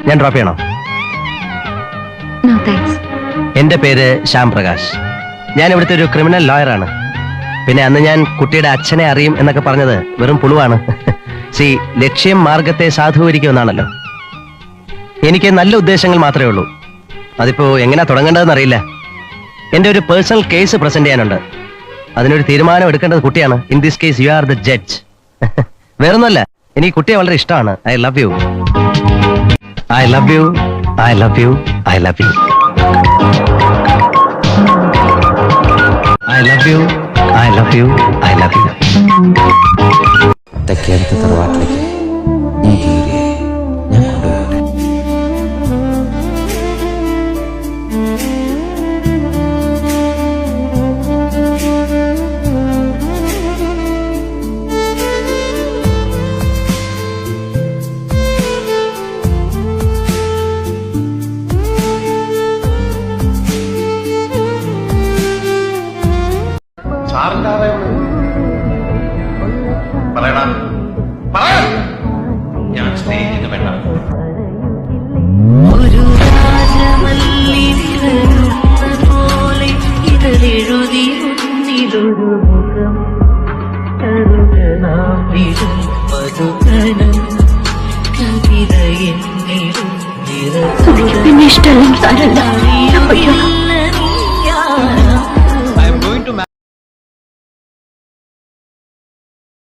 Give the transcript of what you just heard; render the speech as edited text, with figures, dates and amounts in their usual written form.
ഞാൻ ഡ്രോപ്പ് ചെയ്യണോ? No thanks. എന്റെ പേര് ശ്യാം പ്രകാശ്. ഞാൻ ഇവിടുത്തെ ഒരു ക്രിമിനൽ ലോയറാണ്. പിന്നെ അന്ന് ഞാൻ കുട്ടിയുടെ അച്ഛനെ അറിയും എന്നൊക്കെ പറഞ്ഞത് വെറും പുളുവാണ്. സി, ലക്ഷ്യം മാർഗത്തെ സാധൂകരിക്കുമെന്നാണല്ലോ. എനിക്ക് നല്ല ഉദ്ദേശങ്ങൾ മാത്രമേ ഉള്ളൂ. അതിപ്പോ എങ്ങനെ തുടങ്ങേണ്ടതെന്ന് അറിയില്ല. എന്റെ ഒരു പേഴ്സണൽ കേസ് പ്രസന്റ് ചെയ്യാനുണ്ട്. അതിനൊരു തീരുമാനം എടുക്കേണ്ടത് കുട്ടിയാണ്. In this case you are the judge. വേറൊന്നുമല്ല, എനിക്ക് കുട്ടിയെ വളരെ ഇഷ്ടമാണ്. I love you, I love you, I love you, I love you, I love you, I love you, I love you. തെക്കേടത്തെ തറവാട്ടിലേക്ക് നീ കീറിയെ ഞാൻ കൊണ്ടുപോകട്ടെ. ഞാൻ സ്നേഹിക്കുന്ന പെണ്ണാണ്. ഒരു രാജമല്ലി വിടരുന്ന പോലെ ഇതളെഴുതി മുന്നിലൊരു മുഖം കരുതനാമിടും മധുകനം കവിത എന്നിടും പിന്നെ ഇഷ്ടമല്ല സാരല്ല.